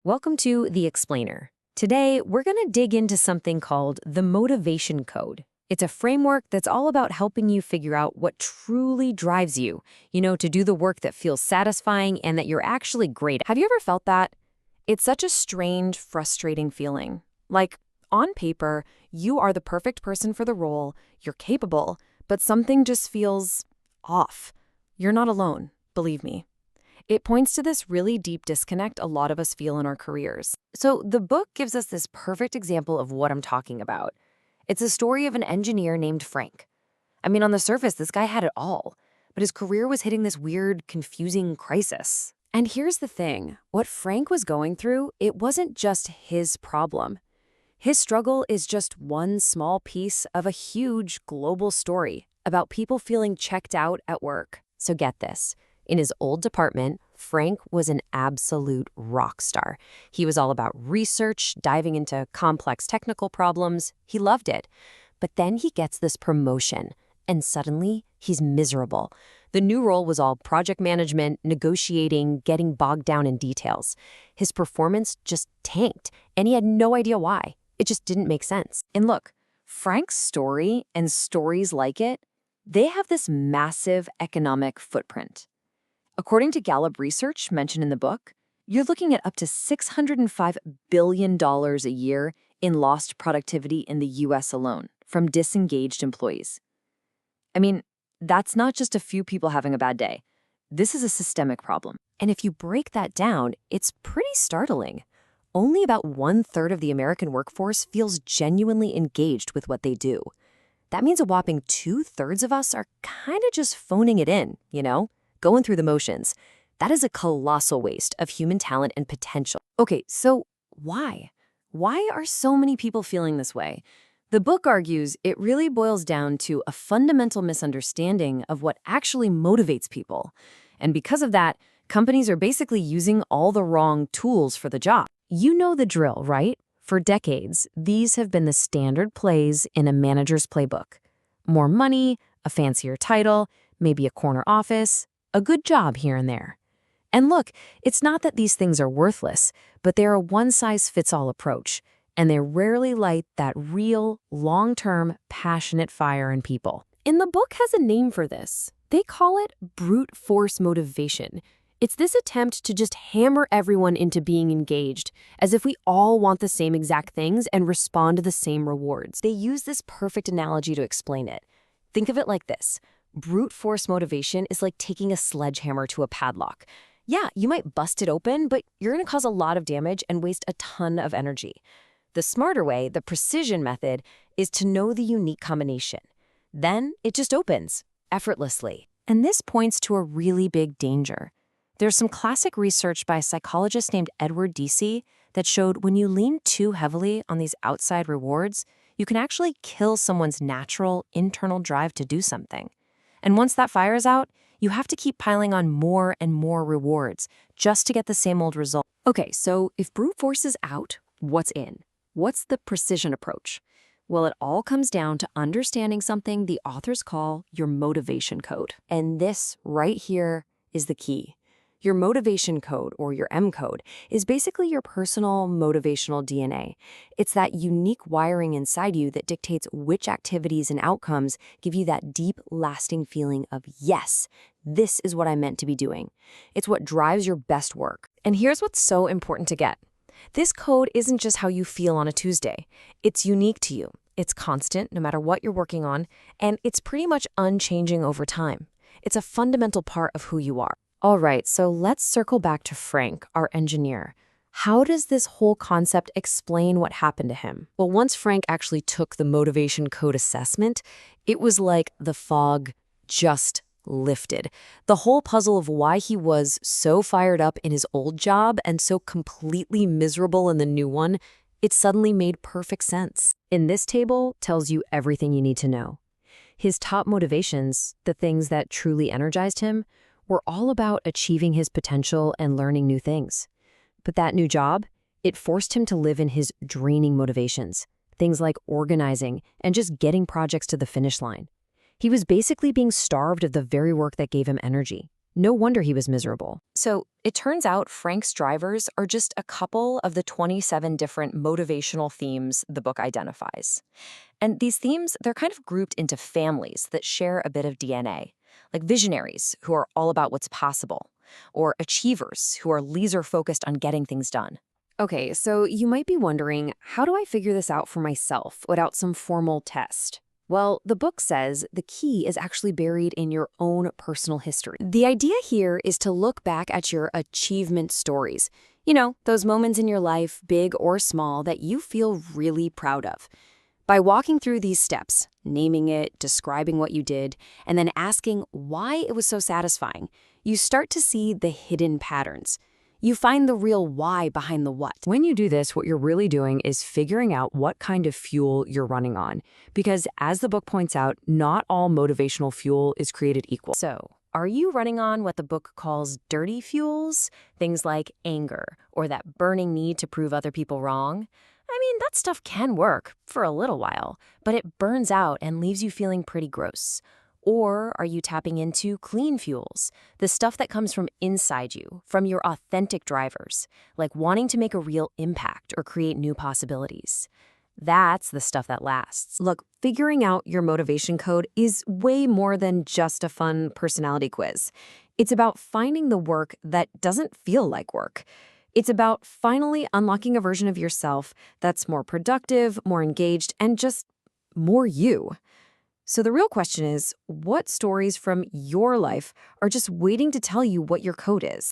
Welcome to The Explainer. Today, we're going to dig into something called the Motivation Code. It's a framework that's all about helping you figure out what truly drives you, to do the work that feels satisfying and that you're actually great at. Have you ever felt that? It's such a strange, frustrating feeling. Like, on paper, you are the perfect person for the role, you're capable, but something just feels off. You're not alone, believe me. It points to this really deep disconnect a lot of us feel in our careers. So, the book gives us this perfect example of what I'm talking about. It's a story of an engineer named Frank. On the surface, this guy had it all, but his career was hitting this weird, confusing crisis. And here's the thing, what Frank was going through, it wasn't just his problem. His struggle is just one small piece of a huge global story about people feeling checked out at work. So get this. In his old department, Frank was an absolute rock star. He was all about research, diving into complex technical problems. He loved it. But then he gets this promotion, and suddenly he's miserable. The new role was all project management, negotiating, getting bogged down in details. His performance just tanked, and he had no idea why. It just didn't make sense. And look, Frank's story and stories like it, they have this massive economic footprint. According to Gallup research mentioned in the book, you're looking at up to $605 billion a year in lost productivity in the US alone from disengaged employees. That's not just a few people having a bad day. This is a systemic problem. And if you break that down, it's pretty startling. Only about 1/3 of the American workforce feels genuinely engaged with what they do. That means a whopping 2/3 of us are kind of just phoning it in, going through the motions. That is a colossal waste of human talent and potential. Okay, so why? Why are so many people feeling this way? The book argues it really boils down to a fundamental misunderstanding of what actually motivates people. And because of that, companies are basically using all the wrong tools for the job. You know the drill, right? For decades, these have been the standard plays in a manager's playbook. More money, a fancier title, maybe a corner office, a good job here and there. And look, it's not that these things are worthless, but they're a one-size-fits-all approach, and they rarely light that real, long-term, passionate fire in people. And the book has a name for this. They call it brute force motivation. It's this attempt to just hammer everyone into being engaged, as if we all want the same exact things and respond to the same rewards. They use this perfect analogy to explain it. Think of it like this. Brute force motivation is like taking a sledgehammer to a padlock. Yeah, you might bust it open, but you're going to cause a lot of damage and waste a ton of energy. The smarter way, the precision method, is to know the unique combination. Then it just opens, effortlessly. And this points to a really big danger. There's some classic research by a psychologist named Edward Deci that showed when you lean too heavily on these outside rewards, you can actually kill someone's natural, internal drive to do something. And once that fire is out, you have to keep piling on more and more rewards just to get the same old result. Okay, so if brute force is out, what's in? What's the precision approach? Well, it all comes down to understanding something the authors call your motivation code. And this right here is the key. Your motivation code, or your M code, is basically your personal motivational DNA. It's that unique wiring inside you that dictates which activities and outcomes give you that deep, lasting feeling of, yes, this is what I meant to be doing. It's what drives your best work. And here's what's so important to get. This code isn't just how you feel on a Tuesday. It's unique to you. It's constant, no matter what you're working on, and it's pretty much unchanging over time. It's a fundamental part of who you are. All right, so let's circle back to Frank, our engineer. How does this whole concept explain what happened to him? Well, once Frank actually took the motivation code assessment, it was like the fog just lifted. The whole puzzle of why he was so fired up in his old job and so completely miserable in the new one, it suddenly made perfect sense. In this table tells you everything you need to know. His top motivations, the things that truly energized him, were all about achieving his potential and learning new things. But that new job, it forced him to live in his draining motivations, things like organizing and just getting projects to the finish line. He was basically being starved of the very work that gave him energy. No wonder he was miserable. So it turns out Frank's drivers are just a couple of the 27 different motivational themes the book identifies. And these themes, they're kind of grouped into families that share a bit of DNA, like visionaries who are all about what's possible, or achievers who are laser focused on getting things done. Okay, so you might be wondering, how do I figure this out for myself without some formal test? Well, the book says the key is actually buried in your own personal history. The idea here is to look back at your achievement stories. You know, those moments in your life, big or small, that you feel really proud of. By walking through these steps, naming it, describing what you did, and then asking why it was so satisfying, you start to see the hidden patterns. You find the real why behind the what. When you do this, what you're really doing is figuring out what kind of fuel you're running on. Because as the book points out, not all motivational fuel is created equal. So, are you running on what the book calls dirty fuels? Things like anger or that burning need to prove other people wrong? I mean, that stuff can work for a little while, but it burns out and leaves you feeling pretty gross. Or are you tapping into clean fuels, the stuff that comes from inside you, from your authentic drivers, like wanting to make a real impact or create new possibilities? That's the stuff that lasts. Look, figuring out your motivation code is way more than just a fun personality quiz. It's about finding the work that doesn't feel like work. It's about finally unlocking a version of yourself that's more productive, more engaged, and just more you. So the real question is, what stories from your life are just waiting to tell you what your code is?